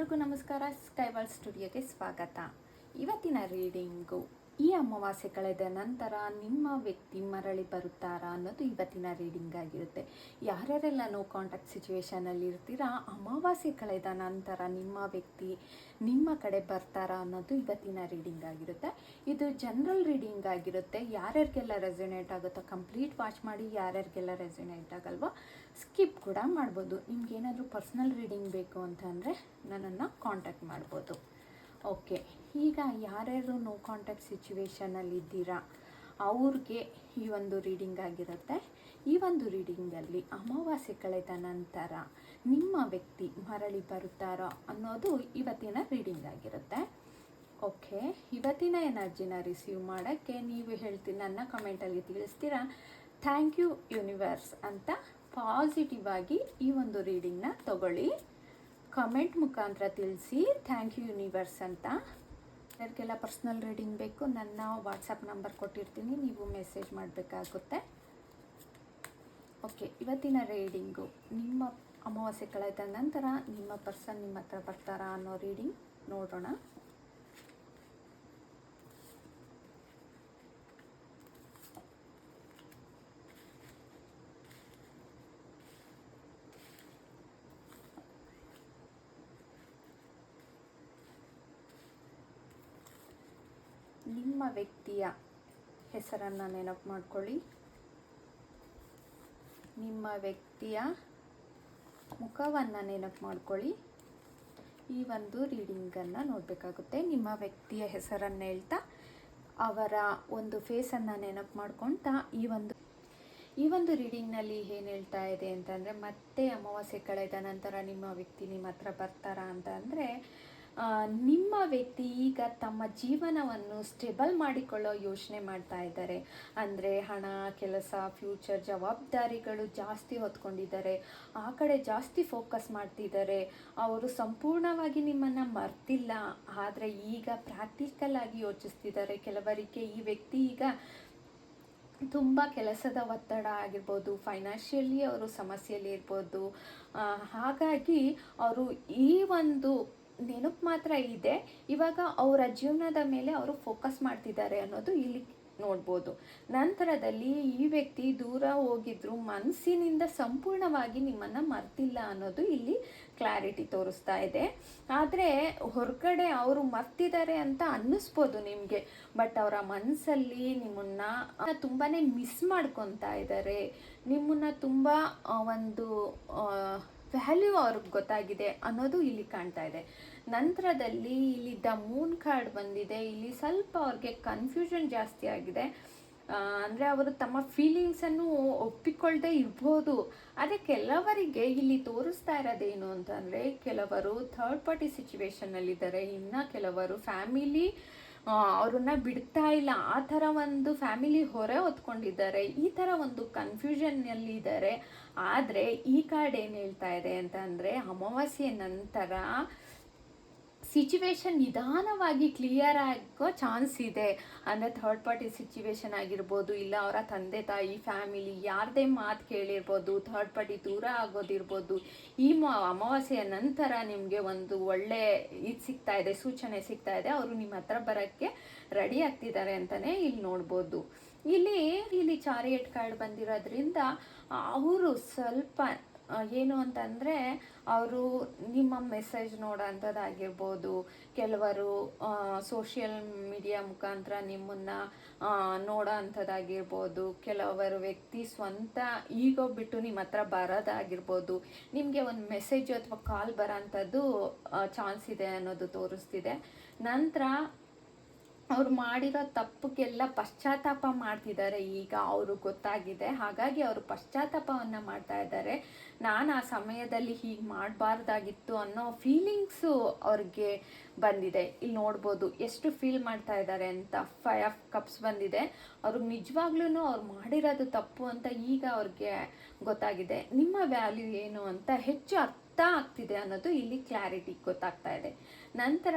ಎಲ್ಲರಿಗೂ ನಮಸ್ಕಾರ. ಸ್ಕೈವಾಲ್ ಸ್ಟುಡಿಯೋಗೆ ಸ್ವಾಗತ. ಇವತ್ತಿನ ರೀಡಿಂಗು, ಈ ಅಮಾವಾಸ್ಯೆ ಕಳೆದ ನಂತರ ನಿಮ್ಮ ವ್ಯಕ್ತಿ ಮರಳಿ ಬರುತ್ತಾರಾ ಅನ್ನೋದು ಇವತ್ತಿನ ರೀಡಿಂಗ್ ಆಗಿರುತ್ತೆ. ಯಾರ್ಯಾರೆಲ್ಲ ನೋ ಕಾಂಟ್ಯಾಕ್ಟ್ ಸಿಚುವೇಶನಲ್ಲಿ ಇರ್ತೀರಾ, ಅಮಾವಾಸ್ಯೆ ಕಳೆದ ನಂತರ ನಿಮ್ಮ ವ್ಯಕ್ತಿ ನಿಮ್ಮ ಕಡೆ ಬರ್ತಾರಾ ಅನ್ನೋದು ಇವತ್ತಿನ ರೀಡಿಂಗ್ ಆಗಿರುತ್ತೆ. ಇದು ಜನರಲ್ ರೀಡಿಂಗ್ ಆಗಿರುತ್ತೆ. ಯಾರ್ಯಾರಿಗೆಲ್ಲ ರೆಸೊನೇಟ್ ಆಗುತ್ತೋ ಕಂಪ್ಲೀಟ್ ವಾಚ್ ಮಾಡಿ, ಯಾರ್ಯಾರಿಗೆಲ್ಲ ರೆಸೊನೇಟ್ ಆಗಲ್ವೋ ಸ್ಕಿಪ್ ಕೂಡ ಮಾಡ್ಬೋದು. ನಿಮ್ಗೇನಾದರೂ ಪರ್ಸ್ನಲ್ ರೀಡಿಂಗ್ ಬೇಕು ಅಂತಂದರೆ ನನ್ನನ್ನು ಕಾಂಟ್ಯಾಕ್ಟ್ ಮಾಡ್ಬೋದು. ಓಕೆ, ಈಗ ಯಾರ್ಯಾರು ನೋ ಕಾಂಟ್ಯಾಕ್ಟ್ ಸಿಚುವೇಶನಲ್ಲಿ ಇದ್ದೀರಾ ಅವ್ರಿಗೆ ಈ ಒಂದು ರೀಡಿಂಗ್ ಆಗಿರುತ್ತೆ. ಈ ಒಂದು ರೀಡಿಂಗಲ್ಲಿ ಅಮಾವಾಸ್ಯೆ ಕಳೆದ ನಂತರ ನಿಮ್ಮ ವ್ಯಕ್ತಿ ಮರಳಿ ಬರುತ್ತಾರೋ ಅನ್ನೋದು ಇವತ್ತಿನ ರೀಡಿಂಗ್ ಆಗಿರುತ್ತೆ. ಓಕೆ, ಇವತ್ತಿನ ಎನರ್ಜಿನ ರಿಸೀವ್ ಮಾಡೋಕ್ಕೆ ನೀವು ನನ್ನ ಕಮೆಂಟಲ್ಲಿ ತಿಳಿಸ್ತೀರಾ ಥ್ಯಾಂಕ್ ಯು ಯೂನಿವರ್ಸ್ ಅಂತ ಪಾಸಿಟಿವ್ ಆಗಿ ಈ ಒಂದು ರೀಡಿಂಗ್ನ ತಗೊಳ್ಳಿ. ಕಮೆಂಟ್ ಮುಖಾಂತರ ತಿಳಿಸಿ ಥ್ಯಾಂಕ್ ಯು ಯೂನಿವರ್ಸ್ ಅಂತ. ಯಾರಿಗೆಲ್ಲ ಪರ್ಸ್ನಲ್ ರೀಡಿಂಗ್ ಬೇಕು ನನ್ನ ವಾಟ್ಸಪ್ ನಂಬರ್ ಕೊಟ್ಟಿರ್ತೀನಿ, ನೀವು ಮೆಸೇಜ್ ಮಾಡಬೇಕಾಗುತ್ತೆ. ಓಕೆ, ಇವತ್ತಿನ ರೀಡಿಂಗು ನಿಮ್ಮ ಅಮಾವಾಸ್ಯೆ ಕಳೆದ ನಂತರ ನಿಮ್ಮ ಪರ್ಸನ್ ನಿಮ್ಮ ಹತ್ರ ಬರ್ತಾರಾ ಅನ್ನೋ ರೀಡಿಂಗ್ ನೋಡೋಣ. ನಿಮ್ಮ ವ್ಯಕ್ತಿಯ ಹೆಸರನ್ನು ನೆನಪು ಮಾಡ್ಕೊಳ್ಳಿ. ನಿಮ್ಮ ವ್ಯಕ್ತಿಯ ಮುಖವನ್ನು ನೆನಪು ಮಾಡ್ಕೊಳ್ಳಿ. ಈ ಒಂದು ರೀಡಿಂಗನ್ನು ನೋಡಬೇಕಾಗುತ್ತೆ. ನಿಮ್ಮ ವ್ಯಕ್ತಿಯ ಹೆಸರನ್ನು ಹೇಳ್ತಾ ಅವರ ಒಂದು ಫೇಸನ್ನು ನೆನಪು ಮಾಡ್ಕೊಳ್ತಾ ಈ ಒಂದು ರೀಡಿಂಗ್ನಲ್ಲಿ ಏನು ಹೇಳ್ತಾ ಇದೆ ಅಂತಂದರೆ, ಮತ್ತೆ ಅಮಾವಾಸ್ಯೆ ಕಳೆದ ನಂತರ ನಿಮ್ಮ ವ್ಯಕ್ತಿ ನಿಮ್ಮ ಹತ್ರ ಬರ್ತಾರಾ ಅಂತ ಅಂದರೆ, ನಿಮ್ಮ ವ್ಯಕ್ತಿ ಈಗ ತಮ್ಮ ಜೀವನವನ್ನು ಸ್ಟೇಬಲ್ ಮಾಡಿಕೊಳ್ಳೋ ಯೋಚನೆ ಮಾಡ್ತಾ ಇದ್ದಾರೆ. ಅಂದರೆ ಹಣ, ಕೆಲಸ, ಫ್ಯೂಚರ್, ಜವಾಬ್ದಾರಿಗಳು ಜಾಸ್ತಿ ಹೊತ್ಕೊಂಡಿದ್ದಾರೆ. ಆ ಕಡೆ ಜಾಸ್ತಿ ಫೋಕಸ್ ಮಾಡ್ತಿದ್ದಾರೆ. ಅವರು ಸಂಪೂರ್ಣವಾಗಿ ನಿಮ್ಮನ್ನು ಮರ್ತಿಲ್ಲ, ಆದರೆ ಈಗ ಪ್ರಾಕ್ಟಿಕಲ್ ಆಗಿ ಯೋಚಿಸ್ತಿದ್ದಾರೆ. ಕೆಲವರಿಗೆ ಈ ವ್ಯಕ್ತಿ ಈಗ ತುಂಬ ಕೆಲಸದ ಒತ್ತಡ ಆಗಿರ್ಬೋದು, ಫೈನಾನ್ಷಿಯಲಿ ಅವರು ಸಮಸ್ಯೆಯಲ್ಲಿ ಇರ್ಬೋದು. ಹಾಗಾಗಿ ಅವರು ಈ ಒಂದು ನೆನಪು ಮಾತ್ರ ಇದೆ, ಇವಾಗ ಅವರ ಜೀವನದ ಮೇಲೆ ಅವರು ಫೋಕಸ್ ಮಾಡ್ತಿದ್ದಾರೆ ಅನ್ನೋದು ಇಲ್ಲಿ ನೋಡ್ಬೋದು. ನಂತರದಲ್ಲಿ ಈ ವ್ಯಕ್ತಿ ದೂರ ಹೋಗಿದ್ರು ಮನಸ್ಸಿನಿಂದ ಸಂಪೂರ್ಣವಾಗಿ ನಿಮ್ಮನ್ನು ಮರ್ತಿಲ್ಲ ಅನ್ನೋದು ಇಲ್ಲಿ ಕ್ಲಾರಿಟಿ ತೋರಿಸ್ತಾ ಇದೆ. ಆದರೆ ಹೊರಗಡೆ ಅವರು ಮರ್ತಿದ್ದಾರೆ ಅಂತ ಅನ್ನಿಸ್ಬೋದು ನಿಮಗೆ, ಬಟ್ ಅವರ ಮನಸ್ಸಲ್ಲಿ ನಿಮ್ಮನ್ನು ತುಂಬಾ ಮಿಸ್ ಮಾಡ್ಕೊತಾ ಇದ್ದಾರೆ. ನಿಮ್ಮನ್ನು ತುಂಬ ಒಂದು ವ್ಯಾಲ್ಯೂ ಅವ್ರಿಗೆ ಗೊತ್ತಾಗಿದೆ ಅನ್ನೋದು ಇಲ್ಲಿ ಕಾಣ್ತಾ ಇದೆ. ನಂತರದಲ್ಲಿ ಇಲ್ಲಿ ದ ಮೂನ್ ಕಾರ್ಡ್ ಬಂದಿದೆ. ಇಲ್ಲಿ ಸ್ವಲ್ಪ ಅವ್ರಿಗೆ ಕನ್ಫ್ಯೂಷನ್ ಜಾಸ್ತಿ ಆಗಿದೆ. ಅಂದರೆ ಅವರು ತಮ್ಮ ಫೀಲಿಂಗ್ಸನ್ನು ಒಪ್ಪಿಕೊಳ್ಳದೆ ಇರ್ಬೋದು. ಆದರೆ ಕೆಲವರಿಗೆ ಇಲ್ಲಿ ತೋರಿಸ್ತಾ ಇರೋದೇನು ಅಂತಂದರೆ, ಕೆಲವರು ಥರ್ಡ್ ಪಾರ್ಟಿ ಸಿಚುವೇಶನ್ನಲ್ಲಿದ್ದಾರೆ, ಇನ್ನು ಕೆಲವರು ಫ್ಯಾಮಿಲಿ ಅವ್ರನ್ನ ಬಿಡ್ತಾ ಇಲ್ಲ, ಆ ಥರ ಒಂದು ಫ್ಯಾಮಿಲಿ ಹೊರೆ ಹೊತ್ಕೊಂಡಿದ್ದಾರೆ. ಈ ಥರ ಒಂದು ಕನ್ಫ್ಯೂಷನ್ನಲ್ಲಿ ಇದ್ದಾರೆ. ಆದರೆ ಈ ಕಾರ್ಡ್ ಏನು ಹೇಳ್ತಾ ಇದೆ ಅಂತಂದರೆ, ಅಮಾವಾಸ್ಯೆ ನಂತರ ಸಿಚುವೇಶನ್ ನಿಧಾನವಾಗಿ ಕ್ಲಿಯರ್ ಆಗೋ ಚಾನ್ಸ್ ಇದೆ. ಅಂದರೆ ಥರ್ಡ್ ಪಾರ್ಟಿ ಸಿಚುವೇಶನ್ ಆಗಿರ್ಬೋದು, ಇಲ್ಲ ಅವರ ತಂದೆ ತಾಯಿ ಫ್ಯಾಮಿಲಿ ಯಾರದೇ ಮಾತು ಕೇಳಿರ್ಬೋದು, ಥರ್ಡ್ ಪಾರ್ಟಿ ದೂರ ಆಗೋದಿರ್ಬೋದು. ಈ ಅಮಾವಾಸ್ಯೆಯ ನಂತರ ನಿಮಗೆ ಒಂದು ಒಳ್ಳೆ ಇದು ಸಿಗ್ತಾ ಇದೆ, ಸೂಚನೆ ಸಿಗ್ತಾ ಇದೆ. ಅವರು ನಿಮ್ಮ ಹತ್ರ ಬರೋಕ್ಕೆ ರೆಡಿ ಆಗ್ತಿದ್ದಾರೆ ಅಂತಲೇ ಇಲ್ಲಿ ನೋಡ್ಬೋದು. ಇಲ್ಲಿ ಚಾರಿಯಟ್ ಕಾರ್ಡ್ ಬಂದಿರೋದ್ರಿಂದ ಅವರು ಸ್ವಲ್ಪ ಏನು ಅಂತಂದರೆ, ಅವರು ನಿಮ್ಮ ಮೆಸೇಜ್ ನೋಡೋಂಥದ್ದಾಗಿರ್ಬೋದು, ಕೆಲವರು ಸೋಷಿಯಲ್ ಮೀಡಿಯಾ ಮುಖಾಂತರ ನಿಮ್ಮನ್ನು ನೋಡೋ ಅಂಥದ್ದಾಗಿರ್ಬೋದು, ಕೆಲವರು ವ್ಯಕ್ತಿ ಸ್ವಂತ ಈಗೋ ಬಿಟ್ಟು ನಿಮ್ಮ ಹತ್ರ ಬರೋದಾಗಿರ್ಬೋದು, ನಿಮಗೆ ಒಂದು ಮೆಸೇಜ್ ಅಥವಾ ಕಾಲ್ ಬರೋಂಥದ್ದು ಚಾನ್ಸ್ ಇದೆ ಅನ್ನೋದು ತೋರಿಸ್ತಿದೆ. ನಂತರ ಅವ್ರು ಮಾಡಿರೋ ತಪ್ಪಿಗೆಲ್ಲ ಪಶ್ಚಾತ್ತಾಪ ಮಾಡ್ತಿದ್ದಾರೆ. ಈಗ ಅವರು ಗೊತ್ತಾಗಿದೆ, ಹಾಗಾಗಿ ಅವರು ಪಶ್ಚಾತ್ತಾಪವನ್ನು ಮಾಡ್ತಾ ಇದ್ದಾರೆ. ನಾನು ಆ ಸಮಯದಲ್ಲಿ ಹೀಗೆ ಮಾಡಬಾರ್ದಾಗಿತ್ತು ಅನ್ನೋ ಫೀಲಿಂಗ್ಸು ಅವ್ರಿಗೆ ಬಂದಿದೆ. ಇಲ್ಲಿ ನೋಡ್ಬೋದು ಎಷ್ಟು ಫೀಲ್ ಮಾಡ್ತಾ ಇದ್ದಾರೆ ಅಂತ. 5 ಆಫ್ ಕಪ್ಸ್ ಬಂದಿದೆ. ಅವ್ರಿಗೆ ನಿಜವಾಗ್ಲೂ ಅವ್ರು ಮಾಡಿರೋದು ತಪ್ಪು ಅಂತ ಈಗ ಅವ್ರಿಗೆ ಗೊತ್ತಾಗಿದೆ. ನಿಮ್ಮ ವ್ಯಾಲ್ಯೂ ಏನು ಅಂತ ಹೆಚ್ಚು ಅರ್ಥ ಆಗ್ತಿದೆ ಅನ್ನೋದು ಇಲ್ಲಿ ಕ್ಲಾರಿಟಿ ಗೊತ್ತಾಗ್ತಾ ಇದೆ. ನಂತರ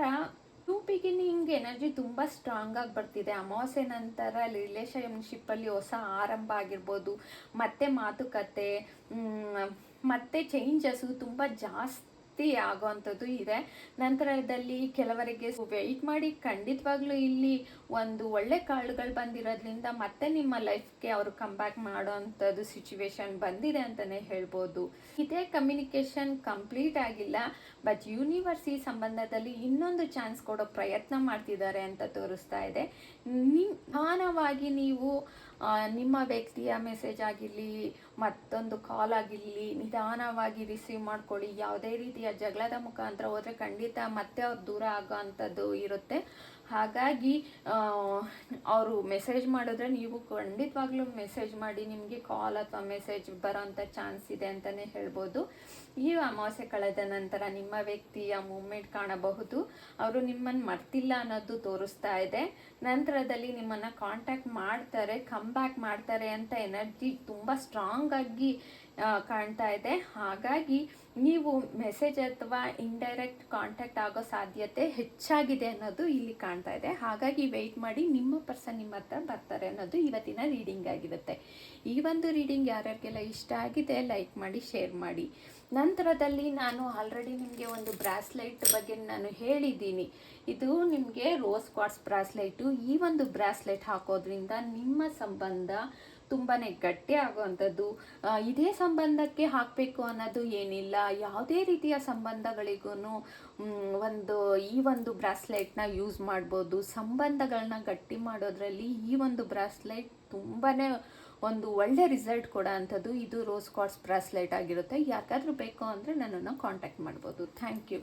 ನ್ಯೂ ಬಿಗಿನಿಂಗ್ ಎನರ್ಜಿ ತುಂಬ ಸ್ಟ್ರಾಂಗ್ ಆಗಿ ಬರ್ತಿದೆ. ಅಮಾವಾಸ್ಯೆ ನಂತರ ರಿಲೇಷನ್ಶಿಪ್ಪಲ್ಲಿ ಹೊಸ ಆರಂಭ ಆಗಿರ್ಬೋದು, ಮತ್ತೆ ಮಾತುಕತೆ, ಮತ್ತೆ ಚೇಂಜಸ್ಸು ತುಂಬ ಜಾಸ್ತಿ ಆಗೋವಂಥದ್ದು ಇದೆ. ನಂತರದಲ್ಲಿ ಕೆಲವರಿಗೆ ವೆಯ್ಟ್ ಮಾಡಿ ಖಂಡಿತವಾಗ್ಲೂ ಇಲ್ಲಿ ಒಂದು ಒಳ್ಳೆ ಕಾರ್ಡ್ಗಳು ಬಂದಿರೋದ್ರಿಂದ ಮತ್ತೆ ನಿಮ್ಮ ಲೈಫ್ಗೆ ಅವರು ಕಮ್ ಬ್ಯಾಕ್ ಮಾಡೋ ಅಂಥದ್ದು ಸಿಚುವೇಶನ್ ಬಂದಿದೆ ಅಂತಲೇ ಹೇಳ್ಬೋದು. ಇದೇ ಕಮ್ಯುನಿಕೇಶನ್ ಕಂಪ್ಲೀಟ್ ಆಗಿಲ್ಲ, ಬಟ್ ಯೂನಿವರ್ಸ್ ಈ ಸಂಬಂಧದಲ್ಲಿ ಇನ್ನೊಂದು ಚಾನ್ಸ್ ಕೊಡೋ ಪ್ರಯತ್ನ ಮಾಡ್ತಿದ್ದಾರೆ ಅಂತ ತೋರಿಸ್ತಾ ಇದೆ. ನಿಧಾನವಾಗಿ ನೀವು ನಿಮ್ಮ ವ್ಯಕ್ತಿಯ ಮೆಸೇಜ್ ಆಗಿರಲಿ, ಮತ್ತೊಂದು ಕಾಲ್ ಆಗಿರಲಿ, ನಿಧಾನವಾಗಿ ರಿಸೀವ್ ಮಾಡ್ಕೊಳ್ಳಿ. ಯಾವುದೇ ರೀತಿಯ ಜಗಳದ ಮುಖಾಂತರ ಹೋದರೆ ಖಂಡಿತ ಮತ್ತೆ ಅವ್ರು ದೂರ ಆಗೋ ಅಂಥದ್ದು ಇರುತ್ತೆ. ಹಾಗಾಗಿ ಅವರು ಮೆಸೇಜ್ ಮಾಡಿದ್ರೆ ನೀವು ಖಂಡಿತವಾಗ್ಲೂ ಮೆಸೇಜ್ ಮಾಡಿ, ನಿಮಗೆ ಕಾಲ್ ಅಥವಾ ಮೆಸೇಜ್ ಬರೋಂಥ ಚಾನ್ಸ್ ಇದೆ ಅಂತಲೇ ಹೇಳ್ಬೋದು. ಈ ಅಮಾವಾಸ್ಯೆ ಕಳೆದ ನಂತರ ನಿಮ್ಮ ವ್ಯಕ್ತಿಯ ಮೂವ್ಮೆಂಟ್ ಕಾಣಬಹುದು. ಅವರು ನಿಮ್ಮನ್ನು ಮರ್ತಿಲ್ಲ ಅನ್ನೋದು ತೋರಿಸ್ತಾ ಇದೆ. ನಂತರದಲ್ಲಿ ನಿಮ್ಮನ್ನು ಕಾಂಟ್ಯಾಕ್ಟ್ ಮಾಡ್ತಾರೆ, ಕಮ್ ಬ್ಯಾಕ್ ಮಾಡ್ತಾರೆ ಅಂತ ಎನರ್ಜಿ ತುಂಬ ಸ್ಟ್ರಾಂಗ್ ಆಗಿ ಕಾಣ್ತಾ ಇದೆ. ಹಾಗಾಗಿ ನೀವು ಮೆಸೇಜ್ ಅಥವಾ ಇಂಡೈರೆಕ್ಟ್ ಕಾಂಟ್ಯಾಕ್ಟ್ ಆಗೋ ಸಾಧ್ಯತೆ ಹೆಚ್ಚಾಗಿದೆ ಅನ್ನೋದು ಇಲ್ಲಿ ಕಾಣ್ತಾ ಇದೆ. ಹಾಗಾಗಿ ವೆಯ್ಟ್ ಮಾಡಿ, ನಿಮ್ಮ ಪರ್ಸನ್ ನಿಮ್ಮ ಹತ್ರ ಬರ್ತಾರೆ ಅನ್ನೋದು ಇವತ್ತಿನ ರೀಡಿಂಗ್ ಆಗಿರುತ್ತೆ. ಈ ಒಂದು ರೀಡಿಂಗ್ ಯಾರ್ಯಾರಿಗೆಲ್ಲ ಇಷ್ಟ ಆಗಿದೆ ಲೈಕ್ ಮಾಡಿ, ಶೇರ್ ಮಾಡಿ. ನಂತರದಲ್ಲಿ ನಾನು ಆಲ್ರೆಡಿ ನಿಮಗೆ ಒಂದು ಬ್ರಾಸ್ಲೈಟ್ ಬಗ್ಗೆ ನಾನು ಹೇಳಿದ್ದೀನಿ. ಇದು ನಿಮಗೆ ರೋಸ್ ಕ್ವಾರ್ಟ್ಸ್ ಬ್ರಾಸ್ಲೈಟು. ಈ ಒಂದು ಬ್ರಾಸ್ಲೈಟ್ ಹಾಕೋದ್ರಿಂದ ನಿಮ್ಮ ಸಂಬಂಧ ತುಂಬಾ ಗಟ್ಟಿ ಆಗುವಂಥದ್ದು. ಇದೇ ಸಂಬಂಧಕ್ಕೆ ಹಾಕಬೇಕು ಅನ್ನೋದು ಏನಿಲ್ಲ. ಯಾವುದೇ ರೀತಿಯ ಸಂಬಂಧಗಳಿಗೂ ಈ ಒಂದು ಬ್ರಾಸ್ಲೈಟ್ನ ಯೂಸ್ ಮಾಡ್ಬೋದು. ಸಂಬಂಧಗಳನ್ನ ಗಟ್ಟಿ ಮಾಡೋದ್ರಲ್ಲಿ ಈ ಒಂದು ಬ್ರಾಸ್ಲೈಟ್ ತುಂಬಾ ಒಂದು ಒಳ್ಳೆ ರಿಸಲ್ಟ್ ಕೊಡೋ ಅಂಥದ್ದು. ಇದು ರೋಸ್ ಕ್ವಾರ್ಟ್ಸ್ ಬ್ರಾಸ್ಲೈಟ್ ಆಗಿರುತ್ತೆ. ಯಾರಿಗಾದ್ರೂ ಬೇಕು ಅಂದರೆ ನನ್ನನ್ನು ಕಾಂಟ್ಯಾಕ್ಟ್ ಮಾಡ್ಬೋದು. Thank you.